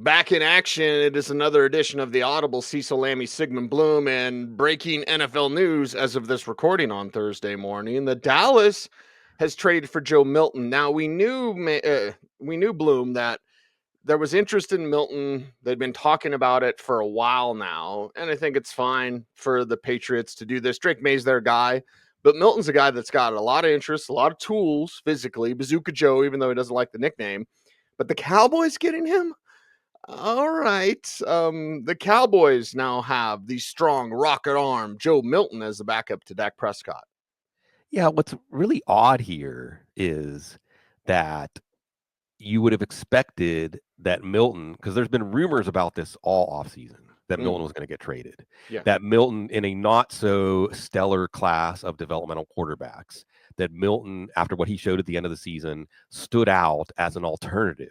Back in action, it is another edition of the Audible Cecil, Lammey, Sigmund, Bloom, and breaking NFL news as of this recording on Thursday morning. The Dallas has traded for Joe Milton. Now we knew Bloom that there was interest in Milton. They'd been talking about it for a while now, and I think it's fine for the Patriots to do this. Drake May's their guy, but Milton's a guy that's got a lot of interest, a lot of tools physically. Bazooka Joe, even though he doesn't like the nickname, but the Cowboys getting him. All right. The Cowboys now have the strong rocket arm Joe Milton as the backup to Dak Prescott. Yeah, what's really odd here is that you would have expected that Milton, because there's been rumors about this all offseason, that Milton was going to get traded. Yeah. That Milton, in a not so stellar class of developmental quarterbacks, that Milton, after what he showed at the end of the season, stood out as an alternative.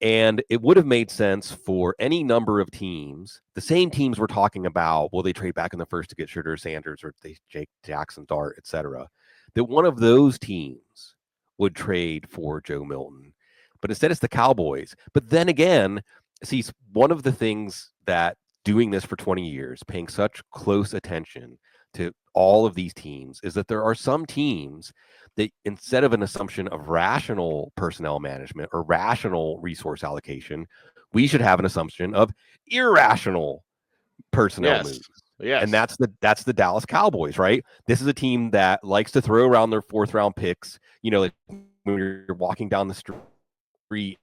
And it would have made sense for any number of teams, the same teams we're talking about, will they trade back in the first to get Shooter Sanders or they Jake Jackson Dart, et cetera, that one of those teams would trade for Joe Milton. But instead it's the Cowboys. But then again, see, one of the things that doing this for 20 years, paying such close attention to all of these teams, is that there are some teams that instead of an assumption of rational personnel management or rational resource allocation, we should have an assumption of irrational personnel moves. Yes. And that's the Dallas Cowboys, right? This is a team that likes to throw around their fourth round picks. You know, like when you're walking down the street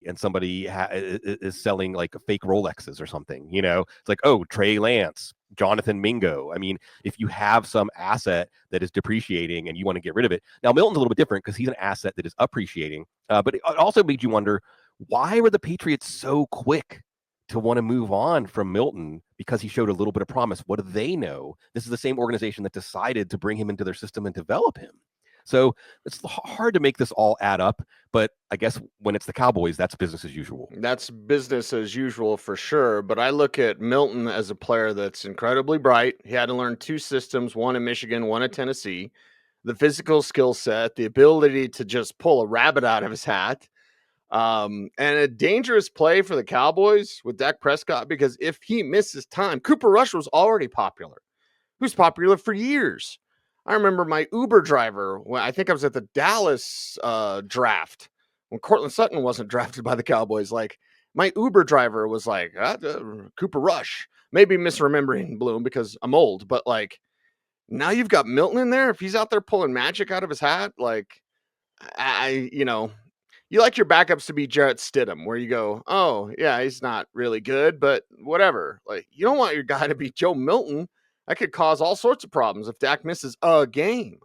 and somebody is selling like fake Rolexes or something, you know, it's like, oh, Trey Lance, Jonathan Mingo. I mean, if you have some asset that is depreciating and you want to get rid of it. Now, Milton's a little bit different because he's an asset that is appreciating. But it also made you wonder, why were the Patriots so quick to want to move on from Milton because he showed a little bit of promise? What do they know? This is the same organization that decided to bring him into their system and develop him. So it's hard to make this all add up, but I guess when it's the Cowboys, that's business as usual. That's business as usual for sure. But I look at Milton as a player that's incredibly bright. He had to learn two systems, one in Michigan, one in Tennessee. The physical skill set, the ability to just pull a rabbit out of his hat. And a dangerous play for the Cowboys with Dak Prescott, because if he misses time, Cooper Rush was already popular. He was popular for years. I remember my Uber driver, when I think I was at the Dallas draft, when Cortland Sutton wasn't drafted by the Cowboys. Like, my Uber driver was like, Cooper Rush. Maybe misremembering Bloom because I'm old, but like, now you've got Milton in there. If he's out there pulling magic out of his hat, like, you like your backups to be Jarrett Stidham, where you go, oh, yeah, he's not really good, but whatever. Like, you don't want your guy to be Joe Milton. That could cause all sorts of problems if Dak misses a game.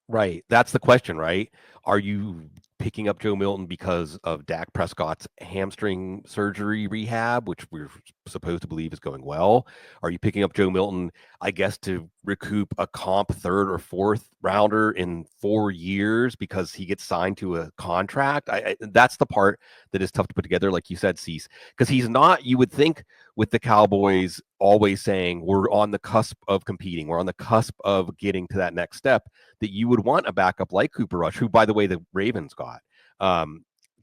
Right. That's the question, right? Are you picking up Joe Milton because of Dak Prescott's hamstring surgery rehab, which we're supposed to believe is going well? Are you picking up Joe Milton, I guess, to recoup a comp third or fourth rounder in 4 years because he gets signed to a contract? That's the part that is tough to put together, like you said, Cease, because he's not, you would think with the Cowboys always saying we're on the cusp of competing, we're on the cusp of getting to that next step, that you would want a backup like Cooper Rush, who, by the way, the Ravens got.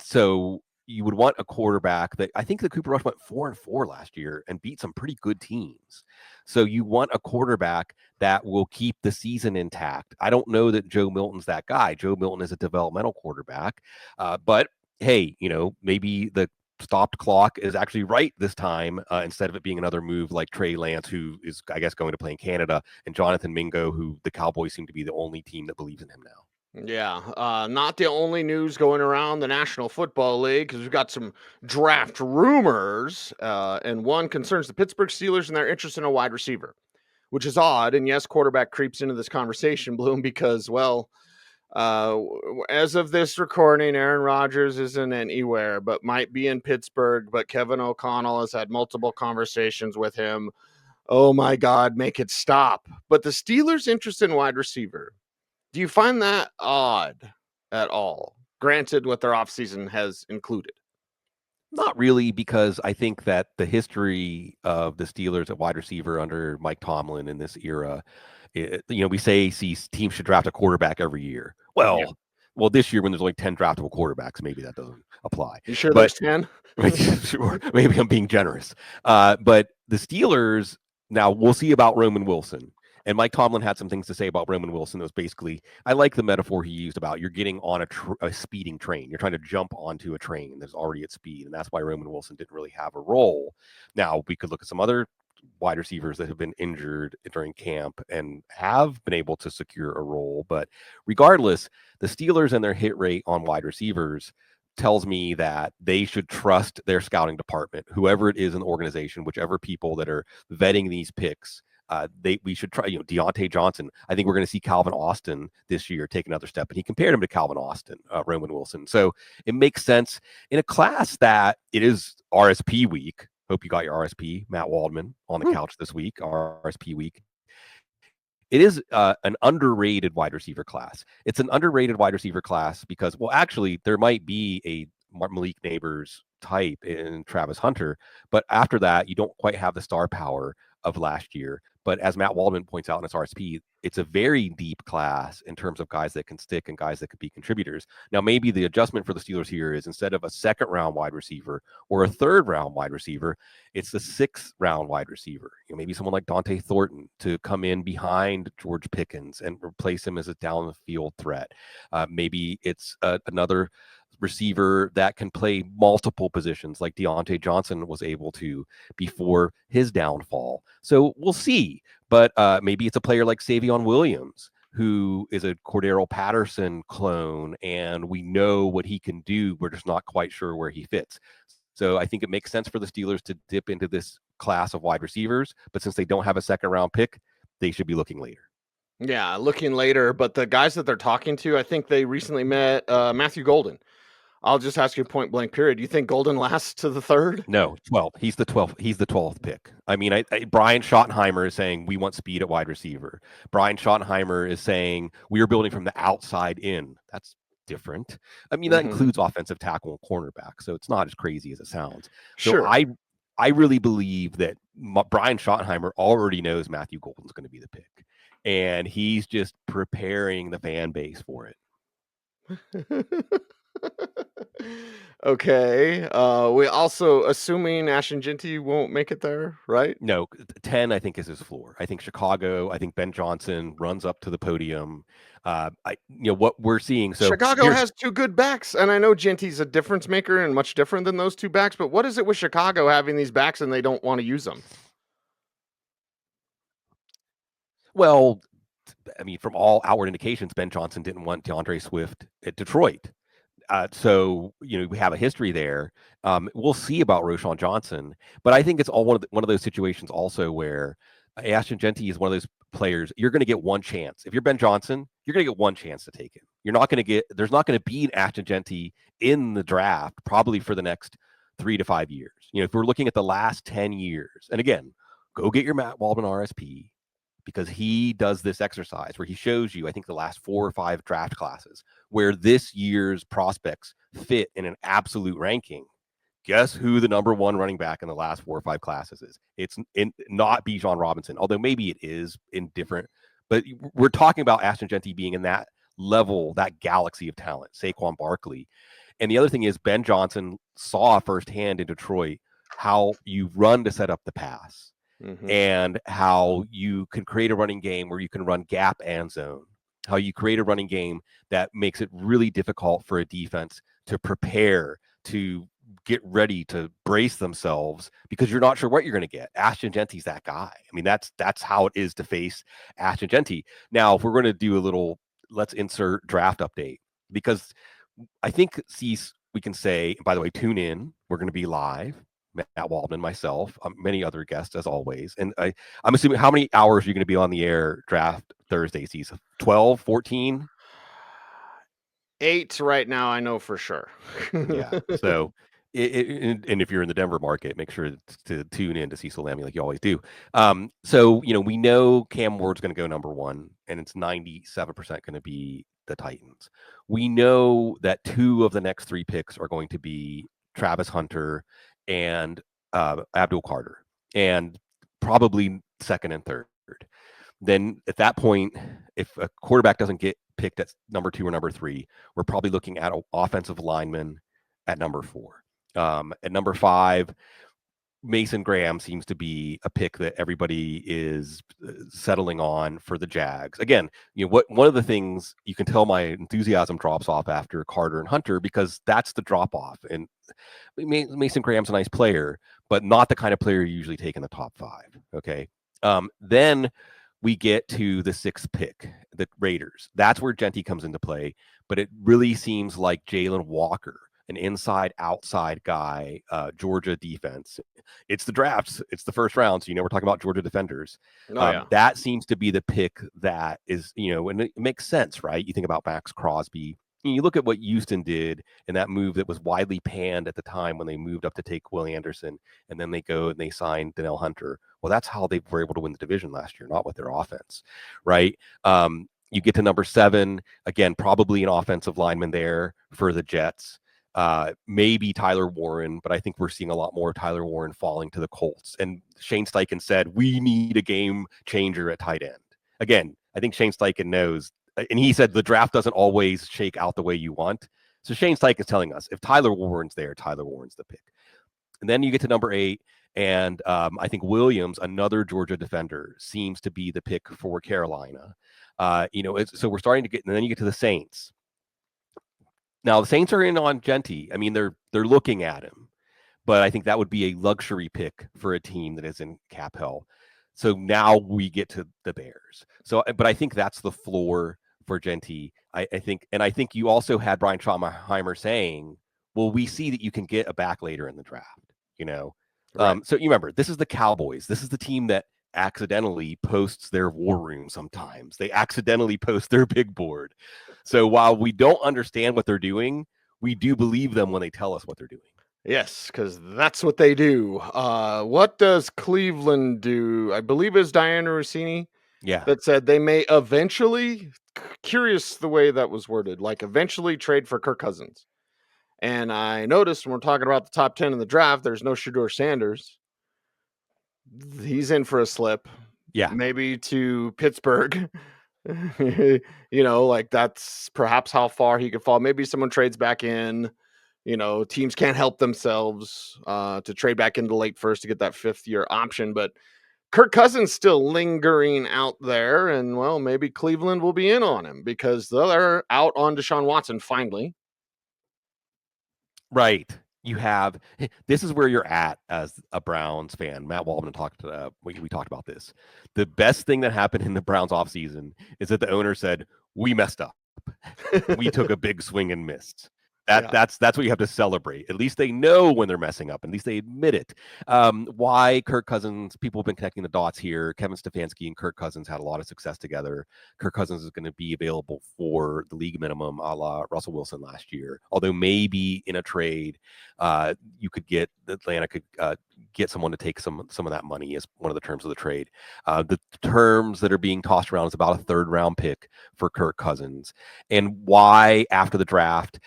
So you would want a quarterback that, I think the Cooper Rush went 4-4 last year and beat some pretty good teams. So you want a quarterback that will keep the season intact. I don't know that Joe Milton's that guy. Joe Milton is a developmental quarterback. But hey, you know, maybe the stopped clock is actually right this time, instead of it being another move like Trey Lance, who is, I guess, going to play in Canada, and Jonathan Mingo, who the Cowboys seem to be the only team that believes in him now. Yeah, not the only news going around the National Football League, because we've got some draft rumors, and one concerns the Pittsburgh Steelers and their interest in a wide receiver, which is odd. And yes, quarterback creeps into this conversation, Bloom, because, well, as of this recording, Aaron Rodgers isn't anywhere, but might be in Pittsburgh. But Kevin O'Connell has had multiple conversations with him. Oh my God, make it stop. But the Steelers' interest in wide receiver, do you find that odd at all? Granted, what their offseason has included. Not really, because I think that the history of the Steelers at wide receiver under Mike Tomlin in this era, we say teams should draft a quarterback every year. Well, Well, this year when there's only 10 draftable quarterbacks, maybe that doesn't apply. You sure But there's 10? sure, maybe I'm being generous. But the Steelers, now we'll see about Roman Wilson. And Mike Tomlin had some things to say about Roman Wilson. That was basically, I like the metaphor he used about you're getting on a speeding train. You're trying to jump onto a train that's already at speed. And that's why Roman Wilson didn't really have a role. Now, we could look at some other wide receivers that have been injured during camp and have been able to secure a role. But regardless, the Steelers and their hit rate on wide receivers tells me that they should trust their scouting department, whoever it is in the organization, whichever people that are vetting these picks. We should try, Deontay Johnson. I think we're going to see Calvin Austin this year take another step, and he compared him to Calvin Austin, Roman Wilson. So it makes sense in a class that it is RSP week. Hope you got your RSP, Matt Waldman, on the couch this week, RSP week. It is an underrated wide receiver class. It's an underrated wide receiver class because, well, actually, there might be a Malik Neighbors type in Travis Hunter, but after that, you don't quite have the star power of last year. But as Matt Waldman points out in his RSP, it's a very deep class in terms of guys that can stick and guys that could be contributors. Now, maybe the adjustment for the Steelers here is instead of a second round wide receiver or a third round wide receiver, it's the sixth round wide receiver. Maybe someone like Dante Thornton to come in behind George Pickens and replace him as a down the field threat. Maybe it's another receiver that can play multiple positions like Deontay Johnson was able to before his downfall. So we'll see. But maybe it's a player like Savion Williams, who is a Cordero Patterson clone, and we know what he can do. We're just not quite sure where he fits. So I think it makes sense for the Steelers to dip into this class of wide receivers. But since they don't have a second round pick, they should be looking later. Yeah, looking later. But the guys that they're talking to, I think they recently met Matthew Golden. I'll just ask you point blank period. Do you think Golden lasts to the third? No, 12. He's the 12th. He's the 12th pick. I mean, Brian Schottenheimer is saying we want speed at wide receiver. Brian Schottenheimer is saying we are building from the outside in. That's different. I mean, that includes offensive tackle and cornerback, so it's not as crazy as it sounds. So Sure. I really believe that Brian Schottenheimer already knows Matthew Golden's going to be the pick, and he's just preparing the fan base for it. Okay. We also assuming Ashton Jeanty won't make it there, right? No, 10, I think, is his floor. I think Chicago, I think Ben Johnson runs up to the podium. What we're seeing. So Chicago has two good backs, and I know Jeanty's a difference maker and much different than those two backs, but what is it with Chicago having these backs and they don't want to use them? Well, I mean, from all outward indications, Ben Johnson didn't want DeAndre Swift at Detroit. So we have a history there. We'll see about Roschon Johnson, but I think it's all one of those situations also where Ashton Jeanty is one of those players. You're going to get one chance. If you're Ben Johnson, you're going to get one chance to take it. You're not going to get. There's not going to be an Ashton Jeanty in the draft probably for the next 3 to 5 years. If we're looking at the last 10 years, and again, go get your Matt Waldman RSP. Because he does this exercise where he shows you, I think, the last 4 or 5 draft classes where this year's prospects fit in an absolute ranking. Guess who the number 1 running back in the last 4 or 5 classes is? It's not Bijan Robinson, although maybe it is in different. But we're talking about Ashton Jeanty being in that level, that galaxy of talent, Saquon Barkley. And the other thing is Ben Johnson saw firsthand in Detroit how you run to set up the pass. And how you can create a running game where you can run gap and zone, how you create a running game that makes it really difficult for a defense to prepare, to get ready, to brace themselves because you're not sure what you're going to get. Ashton Jeanty's that guy. I mean, that's how it is to face Ashton Jeanty. Now, if we're going to do a little, let's insert draft update because I think we can say, by the way, tune in. We're going to be live. Matt Waldman, myself, many other guests as always. And I'm assuming how many hours are you going to be on the air draft Thursday season? 12, 14? 8 right now, I know for sure. Yeah. So, and if you're in the Denver market, make sure to tune in to Cecil Lammey like you always do. So, we know Cam Ward's going to go number 1, and it's 97% going to be the Titans. We know that 2 of the next 3 picks are going to be Travis Hunter and Abdul Carter, and probably second and third. Then at that point, if a quarterback doesn't get picked at number 2 or number 3, we're probably looking at an offensive lineman at number 4. At number 5, Mason Graham seems to be a pick that everybody is settling on for the Jags. Again, one of the things you can tell my enthusiasm drops off after Carter and Hunter, because that's the drop off. And Mason Graham's a nice player, but not the kind of player you usually take in the top 5. Okay. Then we get to the 6th pick, the Raiders. That's where Jeanty comes into play, but it really seems like Jalen Walker, an inside-outside guy, Georgia defense. It's the drafts. It's the first round, so we're talking about Georgia defenders. That seems to be the pick that is, and it makes sense, right? You think about Max Crosby. You look at what Houston did in that move that was widely panned at the time when they moved up to take Willie Anderson, and then they go and they sign Danielle Hunter. Well, that's how they were able to win the division last year, not with their offense, right? You get to number 7, again, probably an offensive lineman there for the Jets. Maybe Tyler Warren, but I think we're seeing a lot more of Tyler Warren falling to the Colts. And Shane Steichen said, we need a game changer at tight end. Again, I think Shane Steichen knows, and he said the draft doesn't always shake out the way you want. So Shane Steichen's telling us, if Tyler Warren's there, Tyler Warren's the pick. And then you get to number 8, and I think Williams, another Georgia defender, seems to be the pick for Carolina. So we're starting to get, and then you get to the Saints. Now the Saints are in on Jeanty. I mean, they're looking at him, but I think that would be a luxury pick for a team that is in cap hell. So now we get to the Bears. So, but I think that's the floor for Jeanty. I think you also had Brian Schottenheimer saying, well, we see that you can get a back later in the draft, Right. So you remember, this is the Cowboys. This is the team that accidentally posts their war room sometimes. They accidentally post their big board. So while we don't understand what they're doing, we do believe them when they tell us what they're doing. Yes, because that's what they do. What does Cleveland do? I believe it's Diana Rossini that said they may eventually, curious the way that was worded, like eventually trade for Kirk Cousins. And I noticed when we're talking about the top 10 in the draft, there's no Shedeur Sanders. He's in for a slip. Yeah. Maybe to Pittsburgh. Like that's perhaps how far he could fall. Maybe someone trades back in. Teams can't help themselves to trade back into late first to get that 5th-year option. But Kirk Cousins still lingering out there, and well, maybe Cleveland will be in on him because they're out on Deshaun Watson finally. Right. This is where you're at as a Browns fan. Matt Waldman we talked about this. The best thing that happened in the Browns offseason is that the owner said, we messed up. We took a big swing and missed. That's what you have to celebrate. At least they know when they're messing up. At least they admit it. Why Kirk Cousins? People have been connecting the dots here. Kevin Stefanski and Kirk Cousins had a lot of success together. Kirk Cousins is going to be available for the league minimum, a la Russell Wilson last year. Although maybe in a trade, Atlanta could get someone to take some of that money as one of the terms of the trade. The terms that are being tossed around is about a 3rd-round pick for Kirk Cousins. And why after the draft?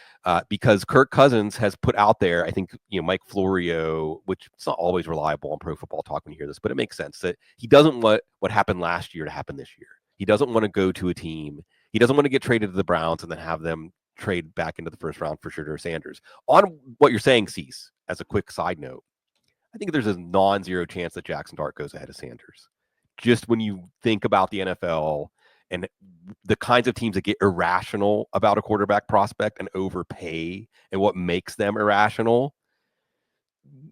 Because Kirk Cousins has put out there, I think, Mike Florio, which it's not always reliable on Pro Football Talk when you hear this, but it makes sense that he doesn't want what happened last year to happen this year. He doesn't want to go to a team. He doesn't want to get traded to the Browns and then have them trade back into the first round for Shedeur Sanders. On what you're saying, Cease, as a quick side note, I think there's a non-zero chance that Jackson Dart goes ahead of Sanders. Just when you think about the NFL and the kinds of teams that get irrational about a quarterback prospect and overpay and what makes them irrational,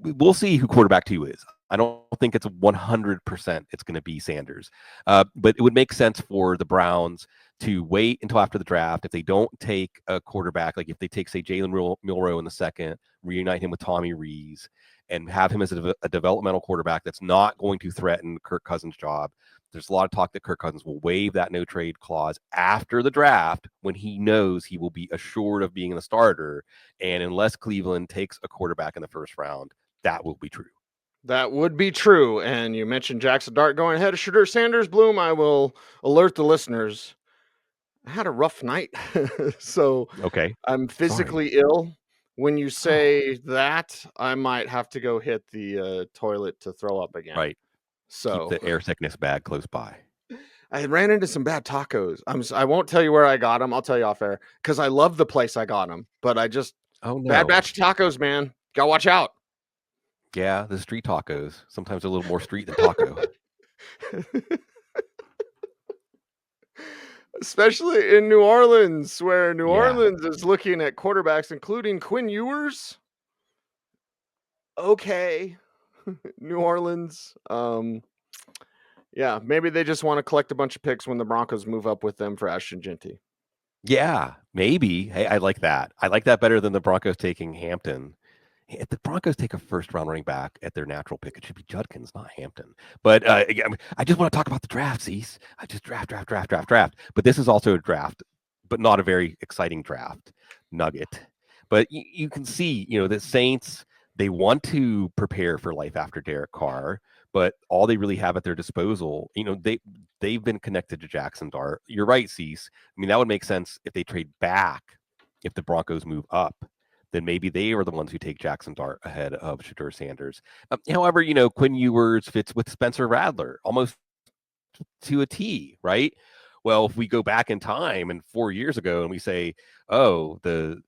we'll see who quarterback 2 is. I don't think it's 100% it's going to be Sanders. But it would make sense for the Browns to wait until after the draft. If they don't take a quarterback, like if they take, say, Jalen Milroe in the 2nd, reunite him with Tommy Rees, and have him as a developmental quarterback that's not going to threaten Kirk Cousins' job. There's a lot of talk that Kirk Cousins will waive that no trade clause after the draft when he knows he will be assured of being the starter. And unless Cleveland takes a quarterback in the first round, that will be true. That would be true. And you mentioned Jackson Dart going ahead of Shedeur Sanders. Bloom, I will alert the listeners. I had a rough night. So okay, I'm physically ill. When you say that, I might have to go hit the toilet to throw up again. Right. So keep the air sickness bag close by. I ran into some bad tacos. I won't tell you where I got them. I'll tell you off air because I love the place I got them. But I just Oh bad no. batch of tacos, man. Gotta watch out. Yeah, the street tacos. Sometimes a little more street than taco. Especially in New Orleans, where New Yeah. Orleans is looking at quarterbacks, including Quinn Ewers. Okay, New Orleans. Yeah, maybe they just want to collect a bunch of picks when the Broncos move up with them for Ashton Jeanty. Yeah, maybe. Hey, I like that. I like that better than the Broncos taking Hampton. If the Broncos take a first-round running back at their natural pick, it should be Judkins, not Hampton. But I just want to talk about the draft, Cease. I just draft. But this is also a draft, but not a very exciting draft nugget. But you can see, the Saints, they want to prepare for life after Derek Carr, but all they really have at their disposal, they've been connected to Jackson Dart. You're right, Cease. I mean, that would make sense if they trade back, if the Broncos move up. Then maybe they are the ones who take Jackson Dart ahead of Shedeur Sanders. However, Quinn Ewers fits with Spencer Rattler almost to a T, right? Well, if we go back in time and 4 years ago and we say, oh, the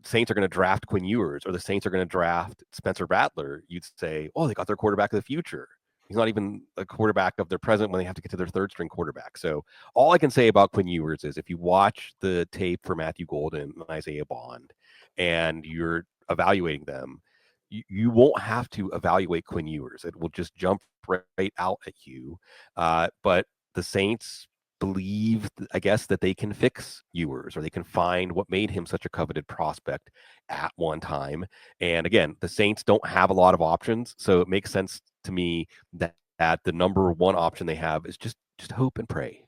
Saints are going to draft Quinn Ewers or the Saints are going to draft Spencer Rattler, you'd say, oh, they got their quarterback of the future. He's not even a quarterback of their present when they have to get to their third string quarterback. So all I can say about Quinn Ewers is if you watch the tape for Matthew Golden and Isaiah Bond and you're evaluating them, you won't have to evaluate Quinn Ewers. It will just jump right out at you. But the Saints believe, I guess, that they can fix Ewers or they can find what made him such a coveted prospect at one time. And again, the Saints don't have a lot of options. So it makes sense to me that the number one option they have is just hope and pray.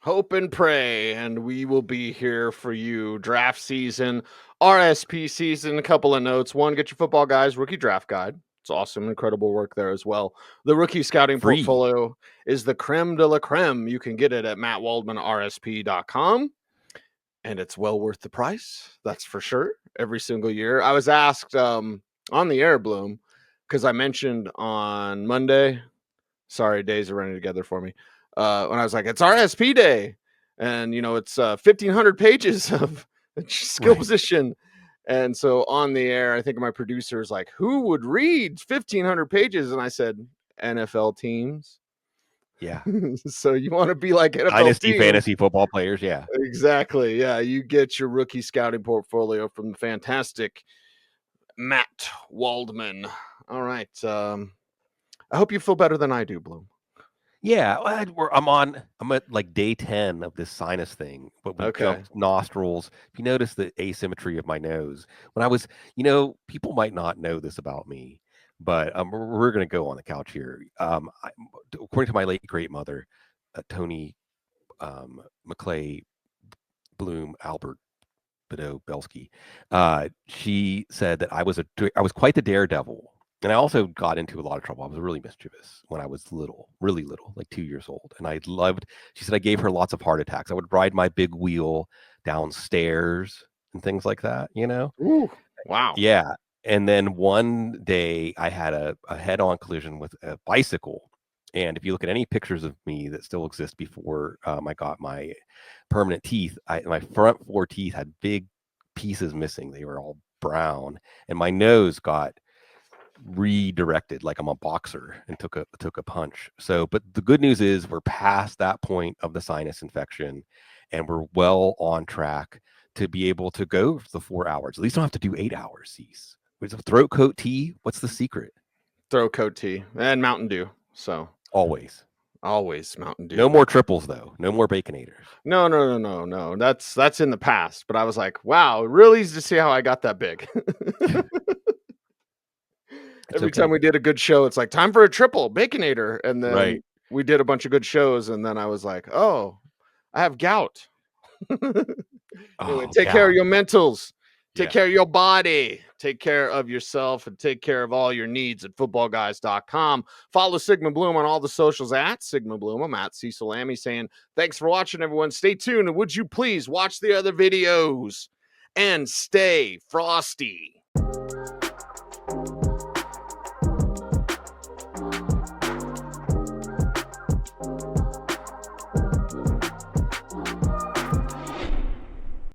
Hope and pray, and we will be here for you. Draft season, RSP season, a couple of notes. One, get your football guys rookie draft guide. It's awesome, incredible work there as well. The rookie scouting Free. portfolio is the creme de la creme. You can get it at mattwaldmanrsp.com, and it's well worth the price. That's for sure. Every single year. I was asked on the air, Bloom, because I mentioned on Monday. Sorry, days are running together for me. When I was like, it's RSP day, and it's 1,500 pages of skill position, and so on the air, I think my producer is like, who would read 1,500 pages? And I said, NFL teams. Yeah. So you want to be like NFL Dynasty teams. fantasy football players. Yeah. Exactly. Yeah, you get your rookie scouting portfolio from the fantastic Matt Waldman. All right. I hope you feel better than I do, Bloom. Yeah, I'm at like day 10 of this sinus thing, but we jumped nostrils. If you notice the asymmetry of my nose, when I was, people might not know this about me, but we're going to go on the couch here. According to my late great mother, Tony McClay Bloom Albert Bedeau Belsky, she said that I was quite the daredevil. And I also got into a lot of trouble. I was really mischievous when I was little, really little, like 2 years old. And she said I gave her lots of heart attacks. I would ride my big wheel downstairs and things like that, Ooh, wow. Yeah. And then one day I had a head-on collision with a bicycle. And if you look at any pictures of me that still exist before I got my permanent teeth, my front 4 teeth had big pieces missing. They were all brown. And my nose got redirected like I'm a boxer and took a punch. So, but the good news is we're past that point of the sinus infection and we're well on track to be able to go for the 4 hours. At least don't have to do 8 hours, Cease. With a throat coat tea, what's the secret? Throat coat tea and Mountain Dew. So always Mountain Dew. No more triples though. No more Baconators. No. That's in the past. But I was like, wow, really easy to see how I got that big. Every time we did a good show, it's like time for a triple Baconator, and then we did a bunch of good shows, and then I was like, oh, I have gout. Anyway, take care of your mentals. Take care of your body. Take care of yourself and take care of all your needs at footballguys.com. Follow Sigmund Bloom on all the socials at Sigmund Bloom. I'm at Cecil Lammey saying thanks for watching, everyone. Stay tuned, and would you please watch the other videos and stay frosty.